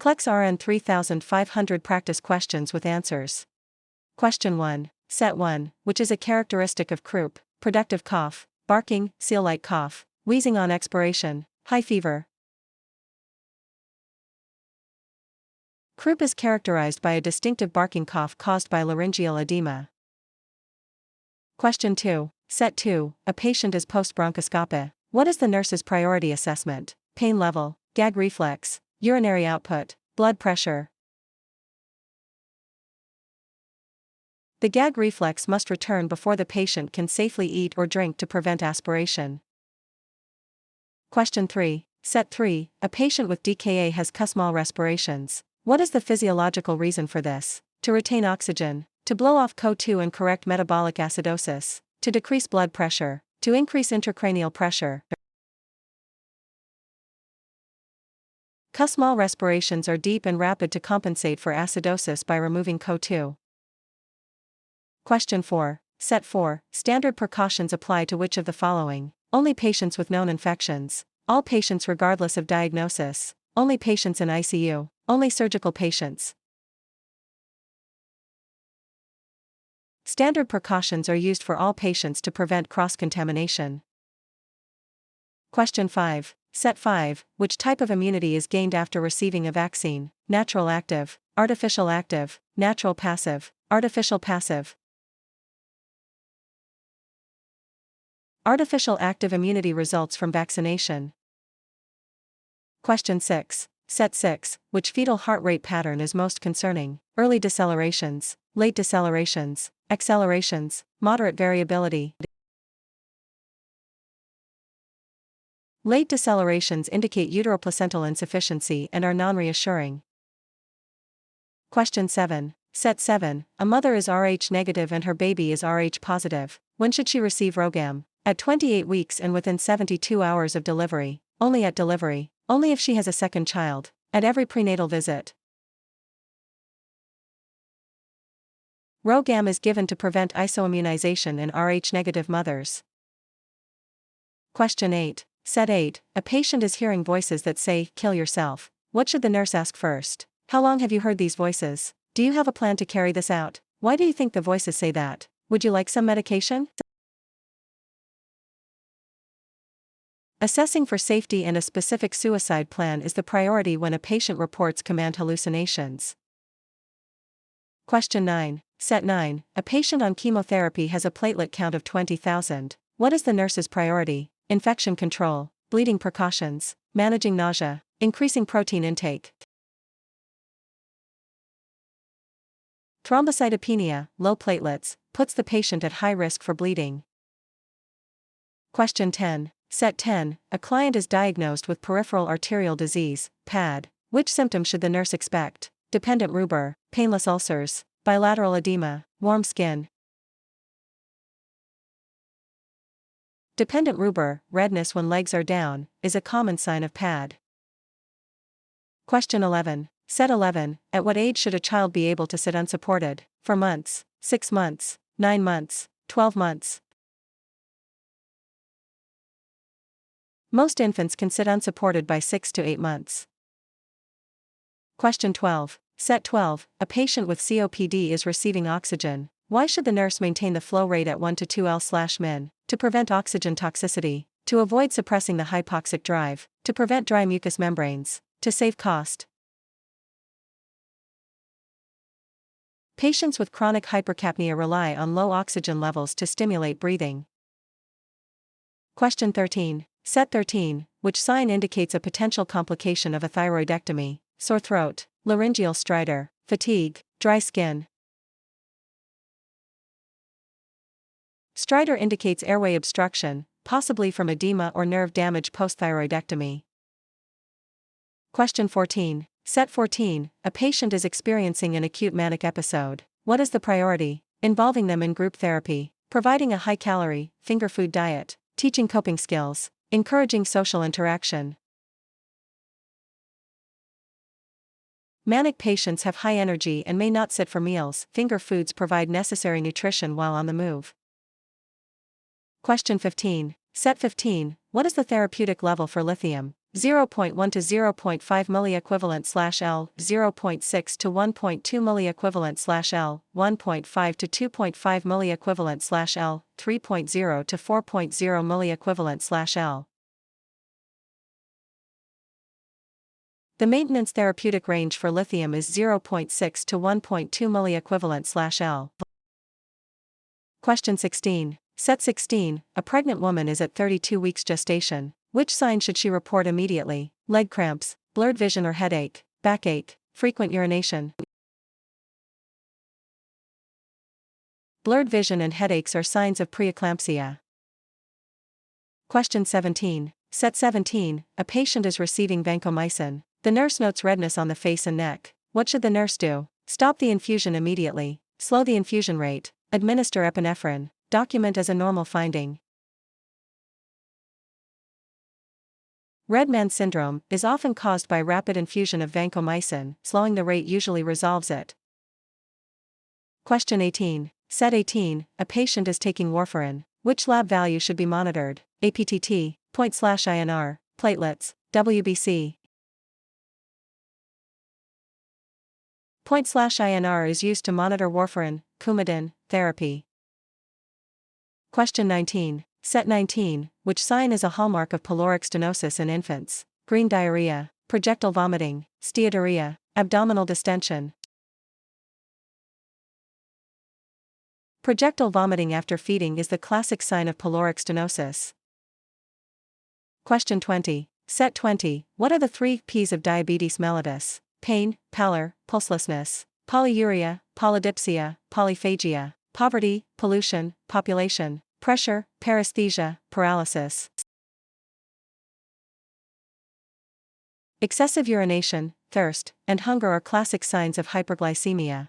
NCLEX RN 3500 practice questions with answers. Question 1. Set 1, which is a characteristic of croup, productive cough, barking, seal-like cough, wheezing on expiration, high fever. Croup is characterized by a distinctive barking cough caused by laryngeal edema. Question 2. Set 2, a patient is post-bronchoscopy. What is the nurse's priority assessment? Pain level, gag reflex, urinary output, blood pressure. The gag reflex must return before the patient can safely eat or drink to prevent aspiration. Question 3. Set 3, a patient with DKA has small respirations. What is the physiological reason for this? To retain oxygen, to blow off CO2 and correct metabolic acidosis, to decrease blood pressure, to increase intracranial pressure. Small respirations are deep and rapid to compensate for acidosis by removing CO2. Question 4. Set 4, standard precautions apply to which of the following? Only patients with known infections, all patients regardless of diagnosis, only patients in ICU, only surgical patients. Standard precautions are used for all patients to prevent cross-contamination. Question 5. Set 5, which type of immunity is gained after receiving a vaccine? Natural active, artificial active, natural passive, artificial passive. Artificial active immunity results from vaccination. Question 6. Set 6, which fetal heart rate pattern is most concerning? Early decelerations, late decelerations, accelerations, moderate variability. Late decelerations indicate uteroplacental insufficiency and are non-reassuring. Question 7. Set 7, a mother is Rh negative and her baby is Rh positive. When should she receive RhoGAM? At 28 weeks and within 72 hours of delivery, only at delivery, only if she has a second child, at every prenatal visit. RhoGAM is given to prevent isoimmunization in Rh negative mothers. Question 8. Set 8, a patient is hearing voices that say, kill yourself. What should the nurse ask first? How long have you heard these voices? Do you have a plan to carry this out? Why do you think the voices say that? Would you like some medication? Assessing for safety and a specific suicide plan is the priority when a patient reports command hallucinations. Question 9. Set 9, a patient on chemotherapy has a platelet count of 20,000. What is the nurse's priority? Infection control, bleeding precautions, managing nausea, increasing protein intake. Thrombocytopenia, low platelets, puts the patient at high risk for bleeding. Question 10. Set 10, a client is diagnosed with peripheral arterial disease, PAD. Which symptom should the nurse expect? Dependent rubor, painless ulcers, bilateral edema, warm skin. Dependent rubor, redness when legs are down, is a common sign of PAD. Question 11. Set 11, at what age should a child be able to sit unsupported? For months, 6 months, 9 months, 12 months. Most infants can sit unsupported by 6 to 8 months. Question 12. Set 12, a patient with COPD is receiving oxygen. Why should the nurse maintain the flow rate at 1 to 2 L/min? To prevent oxygen toxicity, to avoid suppressing the hypoxic drive, to prevent dry mucous membranes, to save cost. Patients with chronic hypercapnia rely on low oxygen levels to stimulate breathing. Question 13. Set 13, which sign indicates a potential complication of a thyroidectomy? Sore throat, laryngeal stridor, fatigue, dry skin. Stridor indicates airway obstruction, possibly from edema or nerve damage post-thyroidectomy. Question 14. Set 14, a patient is experiencing an acute manic episode. What is the priority? Involving them in group therapy, providing a high-calorie, finger food diet, teaching coping skills, encouraging social interaction. Manic patients have high energy and may not sit for meals. Finger foods provide necessary nutrition while on the move. Question 15. Set 15, what is the therapeutic level for lithium? 0.1 to 0.5 milliequivalent/L, 0.6 to 1.2 milliequivalent/L, 1.5 to 2.5 milliequivalent/L, 3.0 to 4.0 milliequivalent/L. The maintenance therapeutic range for lithium is 0.6 to 1.2 milliequivalent/L. Question 16. Set 16. A pregnant woman is at 32 weeks gestation. Which sign should she report immediately? Leg cramps, blurred vision or headache, backache, frequent urination. Blurred vision and headaches are signs of preeclampsia. Question 17. Set 17. A patient is receiving vancomycin. The nurse notes redness on the face and neck. What should the nurse do? Stop the infusion immediately, slow the infusion rate, administer epinephrine, document as a normal finding. Red man syndrome is often caused by rapid infusion of vancomycin. Slowing the rate usually resolves it. Question 18. Set 18. A patient is taking warfarin. Which lab value should be monitored? APTT, point/INR, platelets, WBC. Point/INR is used to monitor warfarin, Coumadin, therapy. Question 19. Set 19. Which sign is a hallmark of pyloric stenosis in infants? Green diarrhea, projectile vomiting, steatorrhea, abdominal distension. Projectile vomiting after feeding is the classic sign of pyloric stenosis. Question 20. Set 20. What are the 3 P's of diabetes mellitus? Pain, pallor, pulselessness, polyuria, polydipsia, polyphagia, poverty, pollution, population, pressure, paresthesia, paralysis. Excessive urination, thirst, and hunger are classic signs of hyperglycemia.